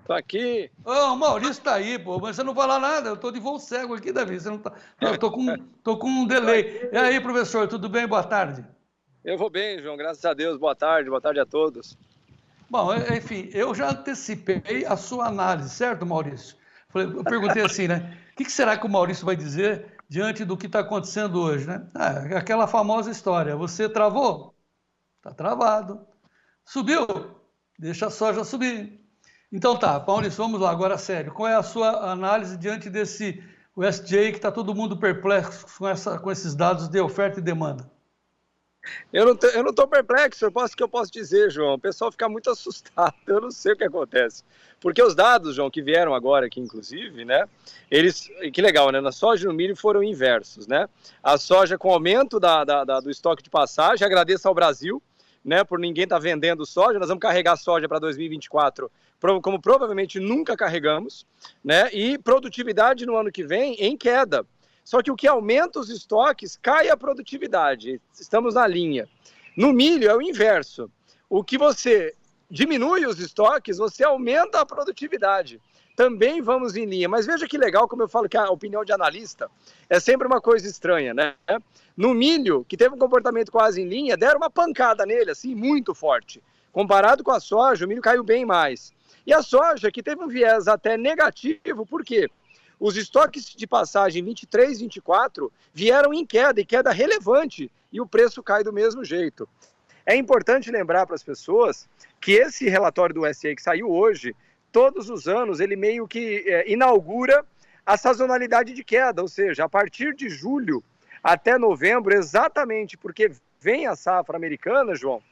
Tô aqui. Ô, o Maurício tá aí, pô, mas você não fala nada, eu tô de voo cego aqui, Davi, você não tá... Eu tô com um delay. E aí, professor, tudo bem? Boa tarde. Eu vou bem, João, graças a Deus. Boa tarde a todos. Bom, enfim, eu já antecipei a sua análise, certo, Maurício? Eu perguntei assim, né? O que será que o Maurício vai dizer diante do que está acontecendo hoje, né? Ah, aquela famosa história, você travou? Está travado. Subiu? Deixa a soja subir. Então tá, Maurício, vamos lá, agora sério. Qual é a sua análise diante desse USDA que está todo mundo perplexo com esses dados de oferta e demanda? Eu não tô perplexo, o que eu posso dizer, João? O pessoal fica muito assustado, eu não sei o que acontece. Porque os dados, João, que vieram agora aqui, inclusive, né? Que legal, né? Na soja e no milho foram inversos, né? A soja com aumento do estoque de passagem, agradeço ao Brasil, né? Por ninguém estar vendendo soja, nós vamos carregar soja para 2024, como provavelmente nunca carregamos, né? E produtividade no ano que vem em queda. Só que o que aumenta os estoques cai a produtividade. Estamos na linha. No milho é o inverso. O que você diminui os estoques, você aumenta a produtividade. Também vamos em linha. Mas veja que legal, como eu falo que a opinião de analista é sempre uma coisa estranha, né? No milho, que teve um comportamento quase em linha, deram uma pancada nele, assim, muito forte. Comparado com a soja, o milho caiu bem mais. E a soja, que teve um viés até negativo, por quê? Os estoques de passagem 23, 24 vieram em queda, e queda relevante, e o preço cai do mesmo jeito. É importante lembrar para as pessoas que esse relatório do USDA que saiu hoje, todos os anos, ele meio que inaugura a sazonalidade de queda, ou seja, a partir de julho até novembro, exatamente porque vem a safra americana, João,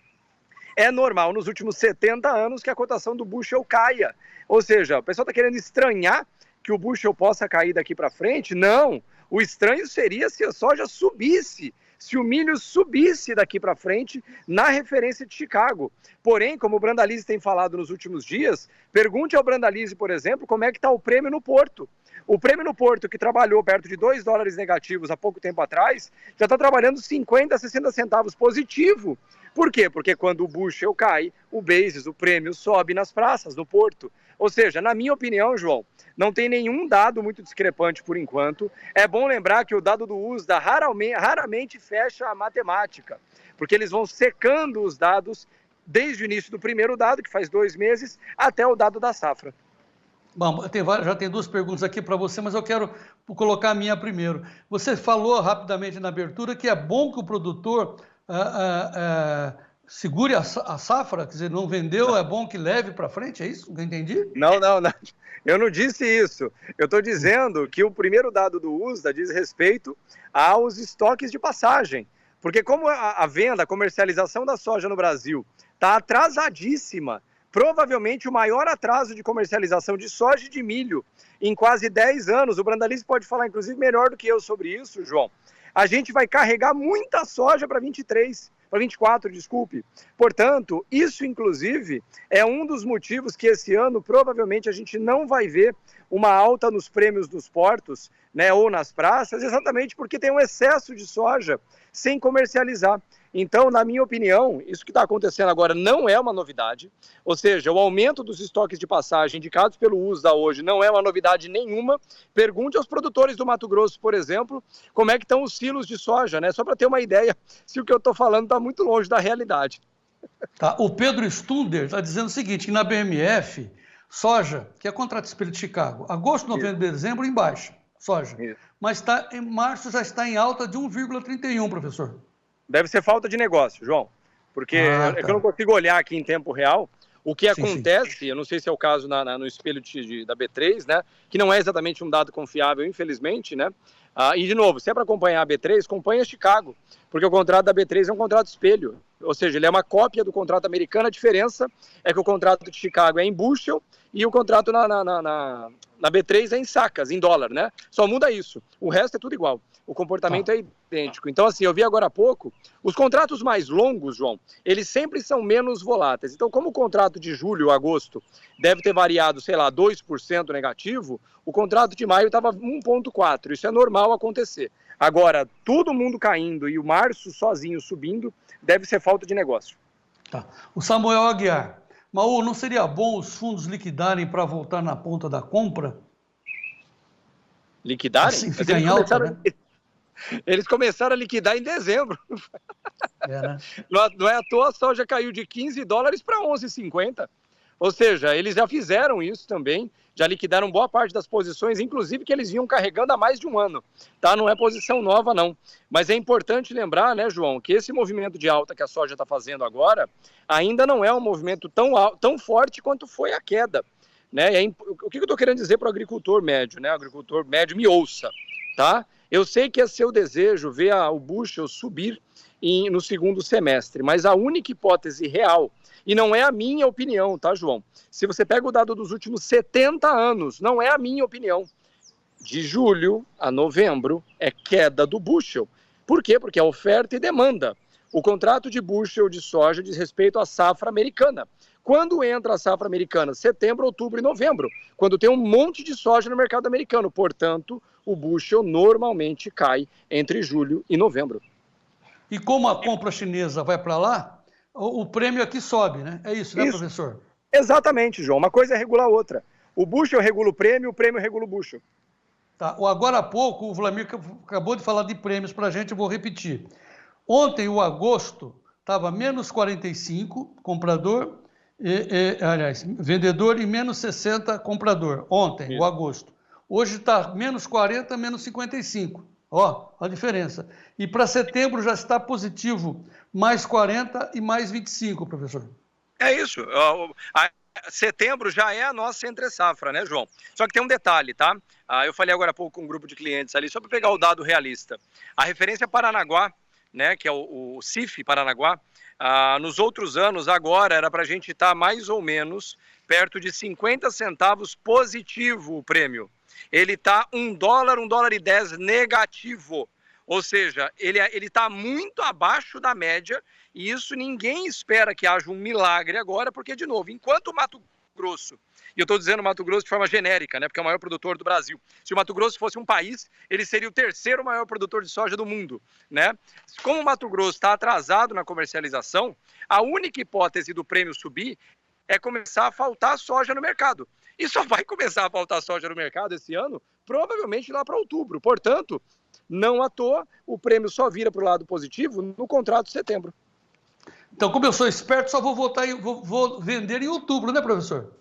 é normal nos últimos 70 anos que a cotação do bushel caia. Ou seja, o pessoal está querendo estranhar que o bushel possa cair daqui para frente? Não. O estranho seria se a soja subisse, se o milho subisse daqui para frente na referência de Chicago. Porém, como o Brandalize tem falado nos últimos dias, pergunte ao Brandalize, por exemplo, como é que está o prêmio no Porto. O prêmio no Porto, que trabalhou perto de $2 negativos há pouco tempo atrás, já está trabalhando 50, 60 centavos positivo. Por quê? Porque quando o bushel cai, o basis, o prêmio, sobe nas praças, no Porto. Ou seja, na minha opinião, João, não tem nenhum dado muito discrepante por enquanto. É bom lembrar que o dado do USDA raramente fecha a matemática, porque eles vão secando os dados desde o início do primeiro dado, que faz 2 meses, até o dado da safra. Bom, já tem duas perguntas aqui para você, mas eu quero colocar a minha primeiro. Você falou rapidamente na abertura que é bom que o produtor segure a safra, quer dizer, não vendeu, é bom que leve para frente, é isso que eu entendi? Não, eu não disse isso. Eu estou dizendo que o primeiro dado do USDA diz respeito aos estoques de passagem. Porque como a venda, a comercialização da soja no Brasil está atrasadíssima, provavelmente o maior atraso de comercialização de soja e de milho em quase 10 anos, o Brandalize pode falar inclusive melhor do que eu sobre isso, João. A gente vai carregar muita soja para 24, desculpe. Portanto, isso inclusive é um dos motivos que esse ano provavelmente a gente não vai ver uma alta nos prêmios dos portos, né, ou nas praças, exatamente porque tem um excesso de soja sem comercializar. Então, na minha opinião, isso que está acontecendo agora não é uma novidade, ou seja, o aumento dos estoques de passagem indicados pelo USDA hoje não é uma novidade nenhuma. Pergunte aos produtores do Mato Grosso, por exemplo, como é que estão os silos de soja, né? Só para ter uma ideia se o que eu estou falando está muito longe da realidade. Tá, o Pedro Stunder está dizendo o seguinte, que na BMF, soja, que é contrato de espelho de Chicago, agosto, novembro, dezembro, em baixa, soja. Isso. Mas em março já está em alta de 1,31, professor. Deve ser falta de negócio, João, porque é que eu não consigo olhar aqui em tempo real. O que acontece, eu não sei se é o caso no espelho da B3, né, que não é exatamente um dado confiável, infelizmente, né, e de novo, se é para acompanhar a B3, acompanha a Chicago, porque o contrato da B3 é um contrato espelho, ou seja, ele é uma cópia do contrato americano. A diferença é que o contrato de Chicago é em bushel e o contrato na B3 é em sacas, em dólar, né? Só muda isso, o resto é tudo igual, o comportamento é idêntico. Então, assim, eu vi agora há pouco, os contratos mais longos, João, eles sempre são menos voláteis. Então, como o contrato de julho, agosto, deve ter variado, sei lá, 2% negativo, o contrato de maio estava 1,4%, isso é normal acontecer. Agora, todo mundo caindo e o março sozinho subindo, deve ser falta de negócio. Tá. O Samuel Aguiar, Maú, não seria bom os fundos liquidarem para voltar na ponta da compra? Liquidarem? Assim fica em alta, né? Eles começaram a liquidar em dezembro. Né? Não é à toa, a soja caiu de $15 para 11,50. Ou seja, eles já fizeram isso também, já liquidaram boa parte das posições, inclusive que eles vinham carregando há mais de um ano. Tá? Não é posição nova, não. Mas é importante lembrar, né, João, que esse movimento de alta que a soja está fazendo agora ainda não é um movimento tão forte quanto foi a queda. Né? O que eu estou querendo dizer para o agricultor médio? Né? O agricultor médio me ouça. Tá? Eu sei que é seu desejo ver o bushel subir no segundo semestre, mas a única hipótese real, e não é a minha opinião, tá, João? Se você pega o dado dos últimos 70 anos, não é a minha opinião. De julho a novembro é queda do bushel. Por quê? Porque é oferta e demanda. O contrato de bushel de soja diz respeito à safra americana. Quando entra a safra americana? Setembro, outubro e novembro, quando tem um monte de soja no mercado americano. Portanto, o bushel normalmente cai entre julho e novembro. E como a compra chinesa vai para lá, o prêmio aqui sobe, né? É isso, né, professor? Exatamente, João. Uma coisa regula a outra. O bushel regula o prêmio regula o bushel. Tá. Agora há pouco, o Vlamir acabou de falar de prêmios para a gente, eu vou repetir. Ontem, o agosto, estava menos 45 comprador, vendedor e menos 60 comprador. Ontem, isso. O agosto. Hoje está menos 40, menos 55. Ó, a diferença. E para setembro já está positivo, mais 40 e mais 25, professor. É isso. Setembro já é a nossa entre-safra, né, João? Só que tem um detalhe, tá? Eu falei agora há pouco com um grupo de clientes ali, só para pegar o dado realista. A referência Paranaguá, né, que é o CIF Paranaguá, nos outros anos, agora era para a gente estar mais ou menos perto de 50 centavos positivo o prêmio. Ele está $1,10 negativo. Ou seja, ele está muito abaixo da média e isso ninguém espera que haja um milagre agora, porque, de novo, enquanto o Mato Grosso, e eu estou dizendo Mato Grosso de forma genérica, né, porque é o maior produtor do Brasil, se o Mato Grosso fosse um país, ele seria o terceiro maior produtor de soja do mundo. Né? Como o Mato Grosso está atrasado na comercialização, a única hipótese do prêmio subir é começar a faltar soja no mercado. E só vai começar a faltar soja no mercado esse ano, provavelmente lá para outubro. Portanto, não à toa, o prêmio só vira para o lado positivo no contrato de setembro. Então, como eu sou esperto, só vou vender em outubro, né, professor?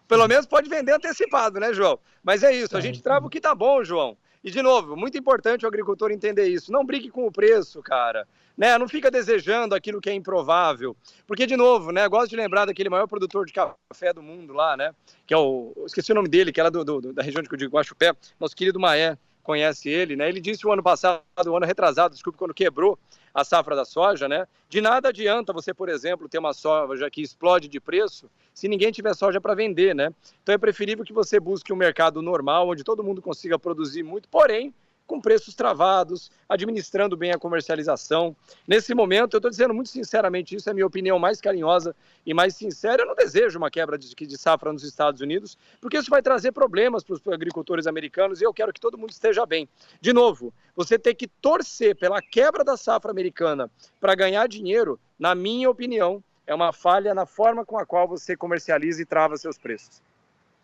Pelo menos pode vender antecipado, né, João? Mas é isso, a gente trava o que tá bom, João. E, de novo, muito importante o agricultor entender isso. Não brigue com o preço, cara. Né? Não fica desejando aquilo que é improvável. Porque, de novo, né, gosto de lembrar daquele maior produtor de café do mundo lá, né? Que é esqueci o nome dele, que é lá da região de Guaxupé, nosso querido Maé. Conhece ele, né? Ele disse o ano passado, o ano retrasado, desculpe, quando quebrou a safra da soja, né? De nada adianta você, por exemplo, ter uma soja que explode de preço se ninguém tiver soja para vender, né? Então é preferível que você busque um mercado normal, onde todo mundo consiga produzir muito, porém com preços travados, administrando bem a comercialização. Nesse momento, eu estou dizendo muito sinceramente, isso é a minha opinião mais carinhosa e mais sincera, eu não desejo uma quebra de safra nos Estados Unidos, porque isso vai trazer problemas para os agricultores americanos e eu quero que todo mundo esteja bem. De novo, você ter que torcer pela quebra da safra americana para ganhar dinheiro, na minha opinião, é uma falha na forma com a qual você comercializa e trava seus preços.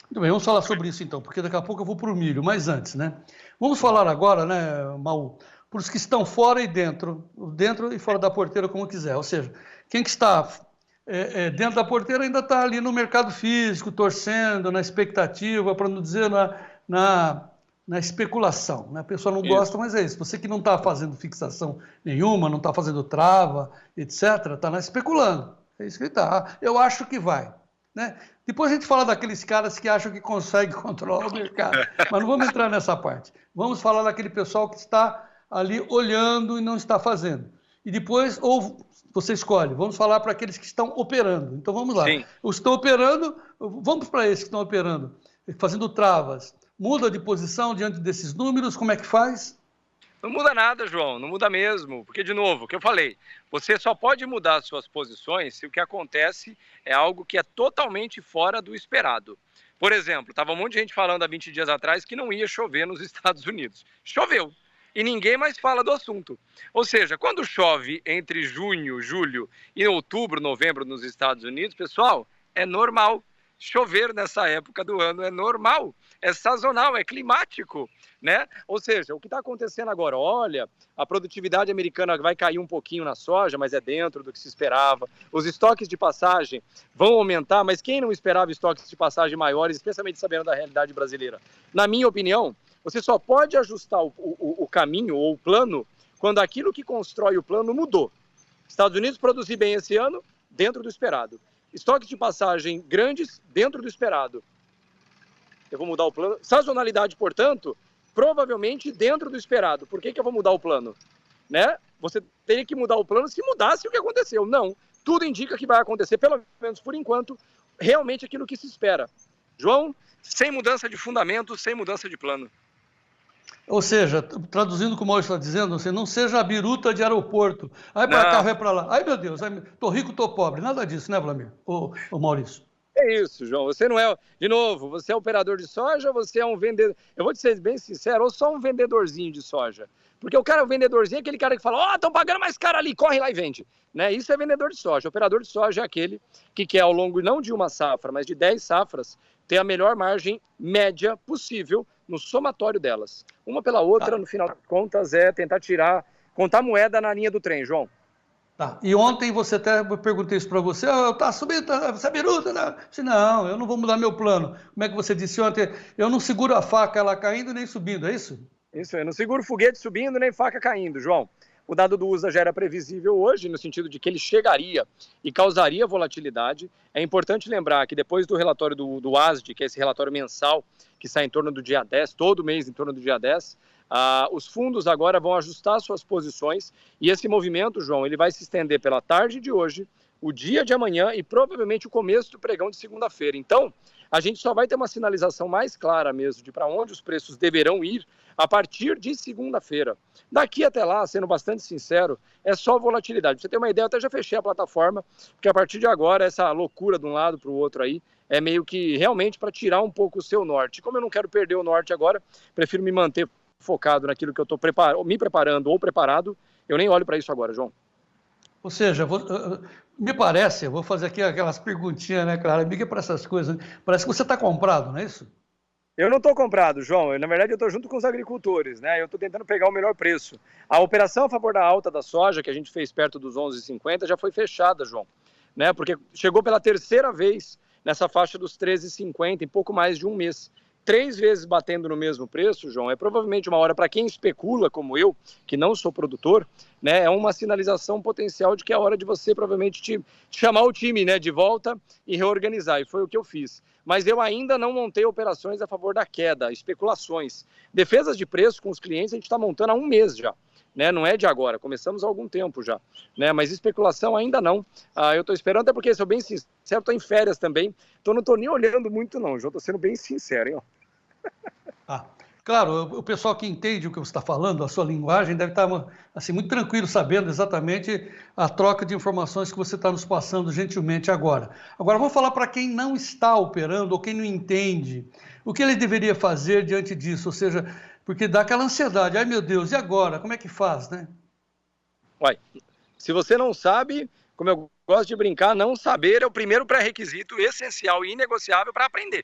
Muito bem, vamos falar sobre isso então, porque daqui a pouco eu vou para o milho, mas antes, né? Vamos falar agora, né, Maú, para os que estão fora e dentro e fora da porteira, como quiser. Ou seja, quem que está dentro da porteira ainda está ali no mercado físico, torcendo, na expectativa, para não dizer na especulação. Né? A pessoa não gosta, mas é isso. Você que não está fazendo fixação nenhuma, não está fazendo trava, etc., está lá especulando. É isso que ele está. Eu acho que vai. Né? Depois a gente fala daqueles caras que acham que conseguem controlar o mercado, mas não vamos entrar nessa parte. Vamos falar daquele pessoal que está ali olhando e não está fazendo. E depois, ou você escolhe, vamos falar para aqueles que estão operando. Então vamos lá. Sim. Os que estão operando, vamos para esses que estão operando, fazendo travas. Muda de posição diante desses números, como é que faz? Não muda nada, João, não muda mesmo, porque, de novo, o que eu falei, você só pode mudar suas posições se o que acontece é algo que é totalmente fora do esperado. Por exemplo, estava um monte de gente falando há 20 dias atrás que não ia chover nos Estados Unidos. Choveu. e ninguém mais fala do assunto. Ou seja, quando chove entre junho, julho e outubro, novembro nos Estados Unidos, pessoal, é normal. Chover nessa época do ano é normal, é sazonal, é climático, né? Ou seja, o que está acontecendo agora, olha, a produtividade americana vai cair um pouquinho na soja, mas é dentro do que se esperava. Os estoques de passagem vão aumentar, mas quem não esperava estoques de passagem maiores, especialmente sabendo da realidade brasileira? Na minha opinião, você só pode ajustar o caminho ou o plano quando aquilo que constrói o plano mudou. Estados Unidos produzir bem esse ano, dentro do esperado. Estoques de passagem grandes, dentro do esperado. Eu vou mudar o plano. Sazonalidade, portanto, provavelmente dentro do esperado. Por que eu vou mudar o plano? Né? Você teria que mudar o plano se mudasse o que aconteceu. Não. Tudo indica que vai acontecer, pelo menos por enquanto, realmente aquilo que se espera. João, sem mudança de fundamento, sem mudança de plano. Ou seja, traduzindo o que o Maurício está dizendo, você não seja a biruta de aeroporto. Aí para cá, vai para lá. Ai, meu Deus, tô rico, tô pobre. Nada disso, né, Vlamir? Ô Maurício. É isso, João. Você não é, de novo, você é operador de soja, você é um vendedor. Eu vou te ser bem sincero, ou só um vendedorzinho de soja. Porque o cara, o vendedorzinho, é aquele cara que fala, ó, estão pagando mais caro ali, corre lá e vende. Né? Isso é vendedor de soja. O operador de soja é aquele que quer, ao longo não de uma safra, mas de 10 safras, ter a melhor margem média possível no somatório delas. Uma pela outra, no final das contas, é tentar contar moeda na linha do trem, João. Tá. E ontem você até perguntei isso para você, tá subindo, essa biruta, né? Disse, não, eu não vou mudar meu plano. Como é que você disse ontem? Eu não seguro a faca ela caindo nem subindo, é isso? Isso, eu não seguro foguete subindo nem faca caindo, João. O dado do USA já era previsível hoje, no sentido de que ele chegaria e causaria volatilidade. É importante lembrar que depois do relatório do ASD, que é esse relatório mensal, que sai em torno do dia 10, todo mês em torno do dia 10, os fundos agora vão ajustar suas posições e esse movimento, João, ele vai se estender pela tarde de hoje, o dia de amanhã e provavelmente o começo do pregão de segunda-feira. Então, a gente só vai ter uma sinalização mais clara mesmo de para onde os preços deverão ir a partir de segunda-feira. Daqui até lá, sendo bastante sincero, é só volatilidade. Pra você ter uma ideia, eu até já fechei a plataforma, porque a partir de agora, essa loucura de um lado para o outro aí, é meio que realmente para tirar um pouco o seu norte. Como eu não quero perder o norte agora, prefiro me manter focado naquilo que eu estou me preparando ou preparado, eu nem olho para isso agora, João. Ou seja, me parece, eu vou fazer aqui aquelas perguntinhas, né, Clara? Amiga para essas coisas, né? Parece que você está comprado, não é isso? Eu não estou comprado, João. Na verdade, eu estou junto com os agricultores, né? Eu estou tentando pegar o melhor preço. A operação a favor da alta da soja, que a gente fez perto dos 11,50, já foi fechada, João. Né? Porque chegou pela terceira vez nessa faixa dos 13,50 em pouco mais de um mês. 3 vezes batendo no mesmo preço, João, é provavelmente uma hora para quem especula, como eu, que não sou produtor, né, é uma sinalização potencial de que é hora de você provavelmente chamar o time, né, de volta e reorganizar, e foi o que eu fiz. Mas eu ainda não montei operações a favor da queda, especulações. Defesas de preço com os clientes a gente está montando há um mês já. Né, não é de agora, começamos há algum tempo já, né, mas especulação ainda não. Eu estou esperando, até porque, sou bem sincero, estou em férias também, então não estou nem olhando muito não, João, estou sendo bem sincero, hein, ó. Claro, o pessoal que entende o que você está falando, a sua linguagem, deve estar assim, muito tranquilo sabendo exatamente a troca de informações que você está nos passando gentilmente agora. Agora, vamos falar para quem não está operando ou quem não entende, o que ele deveria fazer diante disso, ou seja, porque dá aquela ansiedade, ai meu Deus, e agora? Como é que faz, né? Uai, se você não sabe, como eu gosto de brincar, não saber é o primeiro pré-requisito essencial e inegociável para aprender.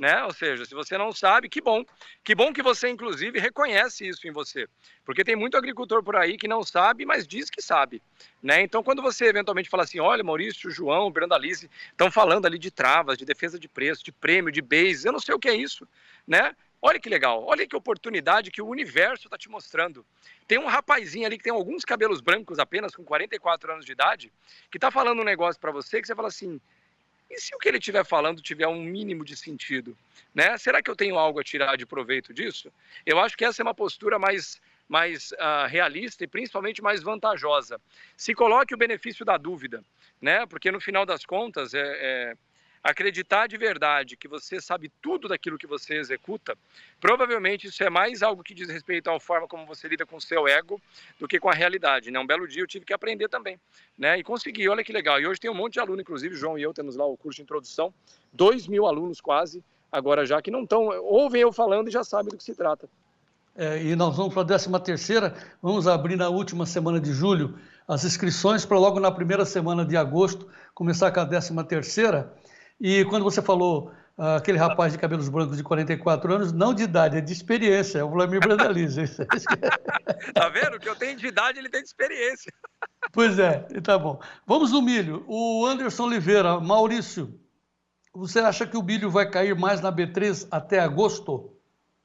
Né? Ou seja, se você não sabe, que bom que você inclusive reconhece isso em você, porque tem muito agricultor por aí que não sabe, mas diz que sabe, né? Então quando você eventualmente fala assim, olha, Maurício, João, Brandalize estão falando ali de travas, de defesa de preço, de prêmio, de base, eu não sei o que é isso, né? Olha que legal, olha que oportunidade que o universo está te mostrando. Tem um rapazinho ali que tem alguns cabelos brancos apenas, com 44 anos de idade, que está falando um negócio para você que você fala assim, e se o que ele estiver falando tiver um mínimo de sentido? Né? Será que eu tenho algo a tirar de proveito disso? Eu acho que essa é uma postura mais realista e principalmente mais vantajosa. Se coloque o benefício da dúvida, né? Porque no final das contas, acreditar de verdade que você sabe tudo daquilo que você executa, provavelmente isso é mais algo que diz respeito à forma como você lida com o seu ego do que com a realidade, né? Um belo dia eu tive que aprender também, né? E consegui, olha que legal. E hoje tem um monte de aluno, inclusive João e eu temos lá o curso de introdução, 2.000 alunos quase, agora já que não estão, ouvem eu falando e já sabem do que se trata. e nós vamos para a 13ª, vamos abrir na última semana de julho as inscrições para logo na primeira semana de agosto começar com a 13ª. E quando você falou aquele rapaz de cabelos brancos de 44 anos, não de idade, é de experiência, é o Vlamir Brandalize. Tá vendo? O que eu tenho de idade, ele tem de experiência. Pois é, tá bom. Vamos no milho. O Anderson Oliveira, Maurício, você acha que o milho vai cair mais na B3 até agosto?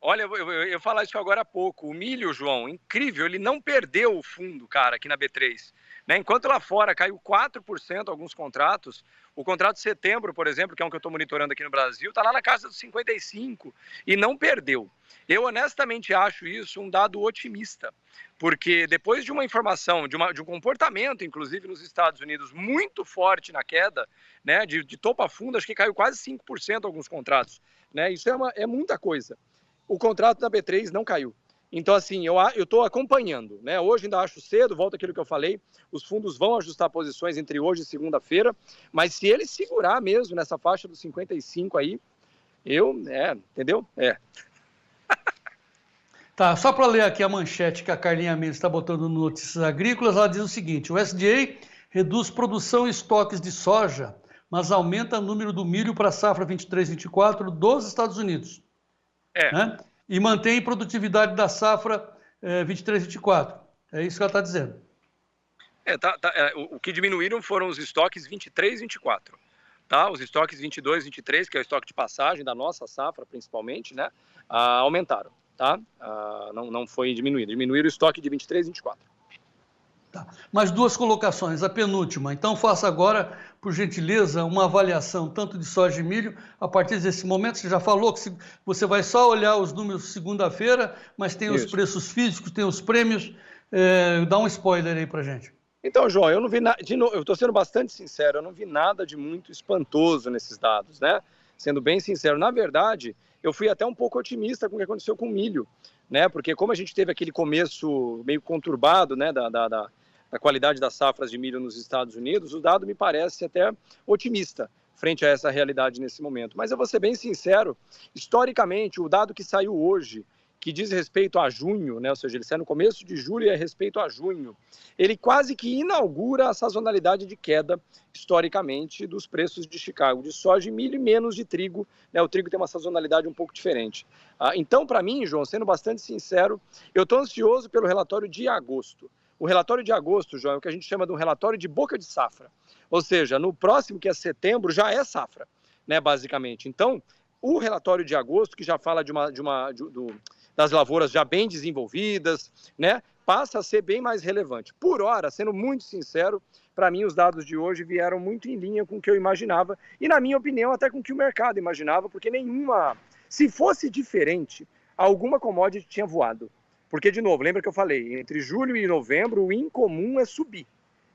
Olha, eu ia falar isso agora há pouco. O milho, João, incrível, ele não perdeu o fundo, cara, aqui na B3. Né? Enquanto lá fora caiu 4% alguns contratos, o contrato de setembro, por exemplo, que é um que eu estou monitorando aqui no Brasil, está lá na casa dos 55 e não perdeu. Eu honestamente acho isso um dado otimista, porque depois de uma informação, de um comportamento, inclusive nos Estados Unidos, muito forte na queda, né, de topo a fundo, acho que caiu quase 5% alguns contratos. Né? Isso é muita coisa. O contrato da B3 não caiu. Então, assim, eu estou acompanhando, né? Hoje ainda acho cedo, volta aquilo que eu falei, os fundos vão ajustar posições entre hoje e segunda-feira, mas se ele segurar mesmo nessa faixa dos 55 aí, entendeu? Tá, só para ler aqui a manchete que a Carlinha Mendes está botando no Notícias Agrícolas, ela diz o seguinte: o USDA reduz produção e estoques de soja, mas aumenta o número do milho para a safra 23-24 dos Estados Unidos. Né? E mantém a produtividade da safra 23-24. É isso que ela está dizendo. O que diminuíram foram os estoques 23-24. Tá? Os estoques 22-23, que é o estoque de passagem da nossa safra, principalmente, né? Aumentaram. Tá? Não foi diminuído. Diminuíram o estoque de 23-24. Tá. Mais duas colocações, a penúltima. Então faça agora, por gentileza, uma avaliação tanto de soja e milho. A partir desse momento, você já falou que você vai só olhar os números segunda-feira, mas tem os preços físicos, tem os prêmios. Dá um spoiler aí pra gente. Então, João, eu não vi nada, eu estou sendo bastante sincero, eu não vi nada de muito espantoso nesses dados, né? Sendo bem sincero, na verdade, eu fui até um pouco otimista com o que aconteceu com o milho, né? Porque como a gente teve aquele começo meio conturbado, né, da qualidade das safras de milho nos Estados Unidos, o dado me parece até otimista frente a essa realidade nesse momento. Mas eu vou ser bem sincero, historicamente, o dado que saiu hoje, que diz respeito a junho, né, ou seja, ele sai no começo de julho e é respeito a junho, ele quase que inaugura a sazonalidade de queda, historicamente, dos preços de Chicago, de soja e milho e menos de trigo, né, o trigo tem uma sazonalidade um pouco diferente. Então, para mim, João, sendo bastante sincero, eu estou ansioso pelo relatório de agosto. O relatório de agosto, João, é o que a gente chama de um relatório de boca de safra, ou seja, no próximo, que é setembro, já é safra, né, basicamente. Então, o relatório de agosto, que já fala das lavouras já bem desenvolvidas, né, passa a ser bem mais relevante. Por hora, sendo muito sincero, para mim os dados de hoje vieram muito em linha com o que eu imaginava e, na minha opinião, até com o que o mercado imaginava, porque se fosse diferente, alguma commodity tinha voado. Porque, de novo, lembra que eu falei, entre julho e novembro o incomum é subir.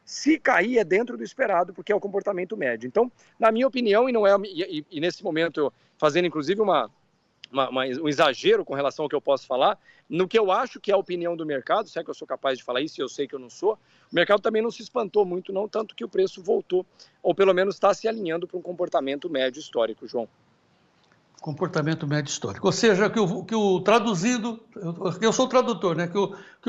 Se cair é dentro do esperado, porque é o comportamento médio. Então, na minha opinião, e nesse momento, fazendo inclusive um exagero com relação ao que eu posso falar, no que eu acho que é a opinião do mercado, se é que eu sou capaz de falar isso, e eu sei que eu não sou, o mercado também não se espantou muito, não, tanto que o preço voltou, ou pelo menos está se alinhando para um comportamento médio histórico, João. Comportamento médio histórico. Ou seja, traduzindo, eu sou o tradutor, né? Que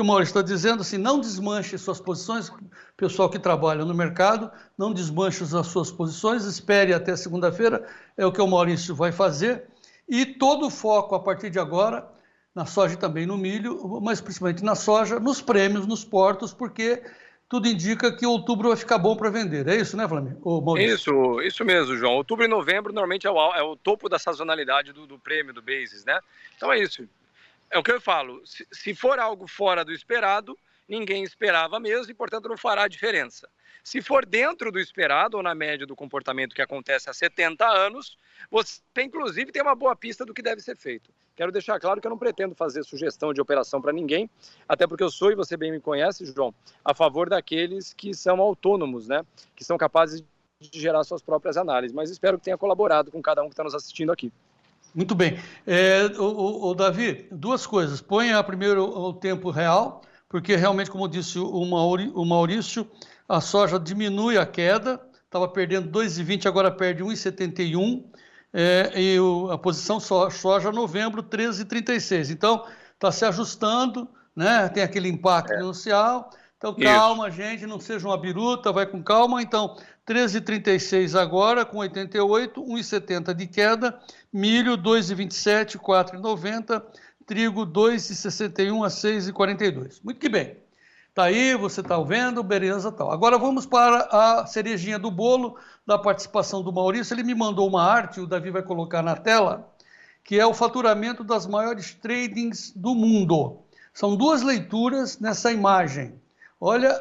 o Maurício está dizendo assim, não desmanche suas posições, pessoal que trabalha no mercado, não desmanche as suas posições, espere até segunda-feira, é o que o Maurício vai fazer, e todo o foco a partir de agora, na soja e também no milho, mas principalmente na soja, nos prêmios, nos portos, porque tudo indica que outubro vai ficar bom para vender. É isso, né, Maurício? Isso mesmo, João. Outubro e novembro normalmente é o topo da sazonalidade do prêmio, do basis, né? Então é isso. É o que eu falo. Se for algo fora do esperado, ninguém esperava mesmo e, portanto, não fará diferença. Se for dentro do esperado ou na média do comportamento que acontece há 70 anos, você, inclusive, tem uma boa pista do que deve ser feito. Quero deixar claro que eu não pretendo fazer sugestão de operação para ninguém, até porque eu sou, e você bem me conhece, João, a favor daqueles que são autônomos, né? Que são capazes de gerar suas próprias análises. Mas espero que tenha colaborado com cada um que está nos assistindo aqui. Muito bem. Davi, duas coisas. Ponha primeiro o tempo real, porque realmente, como disse o Maurício, a soja diminui a queda, estava perdendo 2,20, agora perde 1,71, e a posição soja novembro 13,36. Então, está se ajustando, né? Tem aquele impacto inicial. Então, calma, gente, não seja uma biruta, vai com calma. Então, 13,36 agora, com 88, 1,70 de queda, milho 2,27, 4,90, trigo 2,61 a 6,42. Muito que bem. Está aí, você está vendo, beleza, tal. Agora vamos para a cerejinha do bolo da participação do Maurício. Ele me mandou uma arte, o Davi vai colocar na tela, que é o faturamento das maiores tradings do mundo. São duas leituras nessa imagem. Olha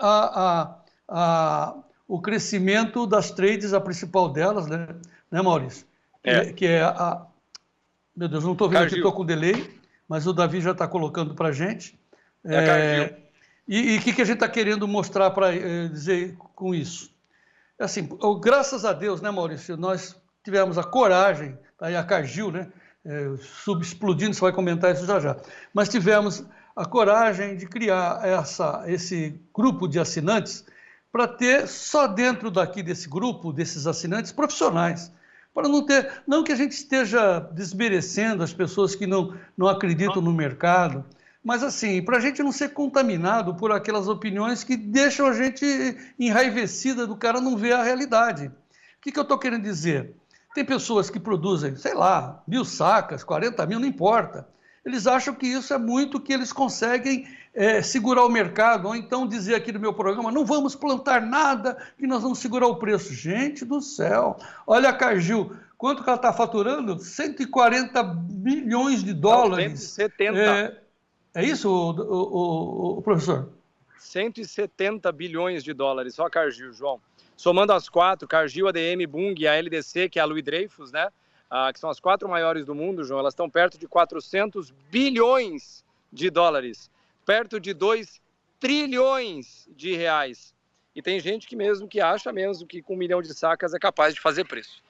o crescimento das trades, a principal delas, né Maurício? Que é a... Meu Deus, não estou vendo aqui, estou com delay, mas o Davi já está colocando para a gente. E o que a gente está querendo mostrar para dizer com isso? Assim, graças a Deus, né, Maurício, nós tivemos a coragem, aí a Cargill, né, subexplodindo, você vai comentar isso já já, mas tivemos a coragem de criar esse grupo de assinantes para ter só dentro daqui desse grupo, desses assinantes, profissionais, para não que a gente esteja desmerecendo as pessoas que não acreditam no mercado, mas assim, para a gente não ser contaminado por aquelas opiniões que deixam a gente enraivecida do cara não ver a realidade. O que eu estou querendo dizer? Tem pessoas que produzem, sei lá, 1.000 sacas, 40 mil, não importa. Eles acham que isso é muito, que eles conseguem segurar o mercado, ou então dizer aqui no meu programa, não vamos plantar nada, que nós vamos segurar o preço. Gente do céu, olha a Cargill, quanto que ela está faturando? 140 bilhões de dólares. 170. É isso, o professor? 170 bilhões de dólares, só a Cargill, João. Somando as quatro, Cargill, ADM, Bunge e a LDC, que é a Louis Dreyfus, né? Que são as quatro maiores do mundo, João, elas estão perto de 400 bilhões de dólares, perto de 2 trilhões de reais. E tem gente que acha mesmo que com 1 milhão de sacas é capaz de fazer preço.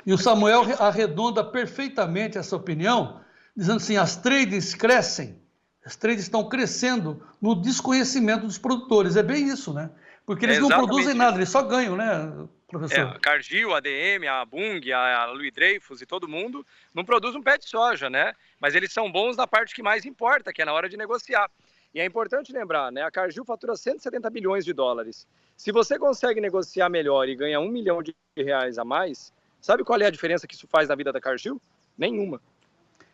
E o Samuel arredonda perfeitamente essa opinião, dizendo assim, as trades crescem, as trades estão crescendo no desconhecimento dos produtores. É bem isso, né? Porque eles não produzem nada, eles só ganham, né, professor? A Cargill, a ADM, a Bunge, a Louis Dreyfus e todo mundo não produz um pé de soja, né? Mas eles são bons na parte que mais importa, que é na hora de negociar. E é importante lembrar, né? A Cargill fatura 170 bilhões de dólares. Se você consegue negociar melhor e ganha 1 milhão de reais a mais, sabe qual é a diferença que isso faz na vida da Cargill? Nenhuma.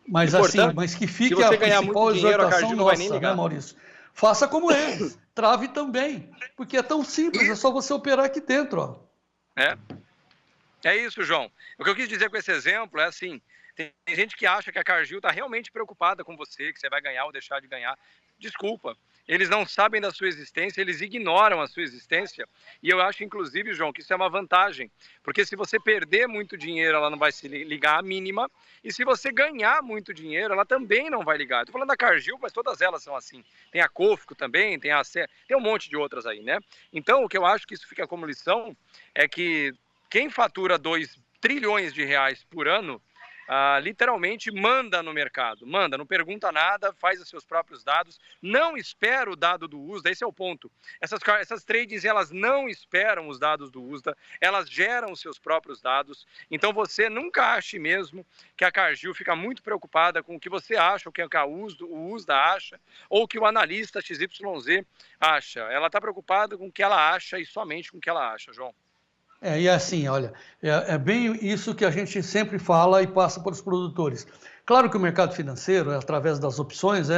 Mas assim, mas que fique a principal exortação nossa, né, Maurício? Faça como eles, trave também, porque é tão simples, é só você operar aqui dentro, ó. É isso, João. O que eu quis dizer com esse exemplo é assim, tem gente que acha que a Cargill está realmente preocupada com você, que você vai ganhar ou deixar de ganhar. Desculpa, eles não sabem da sua existência, eles ignoram a sua existência. E eu acho, inclusive, João, que isso é uma vantagem. Porque se você perder muito dinheiro, ela não vai se ligar à mínima. E se você ganhar muito dinheiro, ela também não vai ligar. Estou falando da Cargill, mas todas elas são assim. Tem a Cofco também, tem um monte de outras aí, né? Então, o que eu acho que isso fica como lição é que quem fatura 2 trilhões de reais por ano, literalmente manda no mercado, não pergunta nada, faz os seus próprios dados, não espera o dado do USDA, esse é o ponto. Essas tradings, elas não esperam os dados do USDA, elas geram os seus próprios dados, então você nunca ache mesmo que a Cargill fica muito preocupada com o que você acha, o que o USDA acha, ou o que o analista XYZ acha. Ela está preocupada com o que ela acha e somente com o que ela acha, João. E assim, olha, é bem isso que a gente sempre fala e passa para os produtores. Claro que o mercado financeiro, através das opções,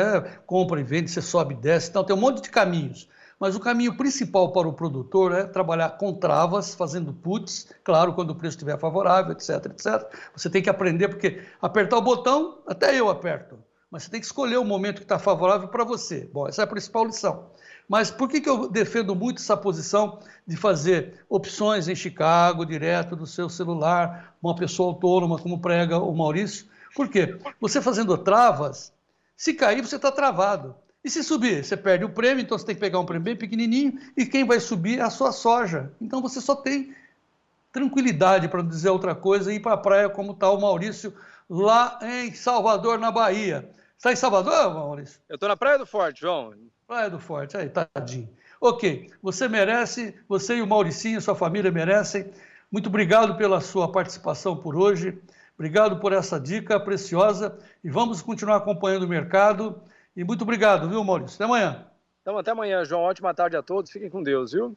compra e vende, você sobe e desce, então tem um monte de caminhos. Mas o caminho principal para o produtor é trabalhar com travas, fazendo puts, claro, quando o preço estiver favorável, etc, etc. Você tem que aprender, porque apertar o botão, até eu aperto, mas você tem que escolher o momento que está favorável para você. Bom, essa é a principal lição. Mas por que eu defendo muito essa posição de fazer opções em Chicago, direto do seu celular, uma pessoa autônoma, como prega o Maurício? Por quê? Você fazendo travas, se cair, você está travado. E se subir, você perde o prêmio, então você tem que pegar um prêmio bem pequenininho, e quem vai subir é a sua soja. Então você só tem tranquilidade, para não dizer outra coisa, ir para a praia como está o Maurício, lá em Salvador, na Bahia. Está em Salvador, Maurício? Eu estou na Praia do Forte, João. Praia do Forte, aí, tadinho. Ok, você merece, você e o Mauricinho, sua família merecem. Muito obrigado pela sua participação por hoje. Obrigado por essa dica preciosa. E vamos continuar acompanhando o mercado E muito obrigado, viu, Maurício? Até amanhã. Então, até amanhã, João. Ótima tarde a todos. Fiquem com Deus, viu?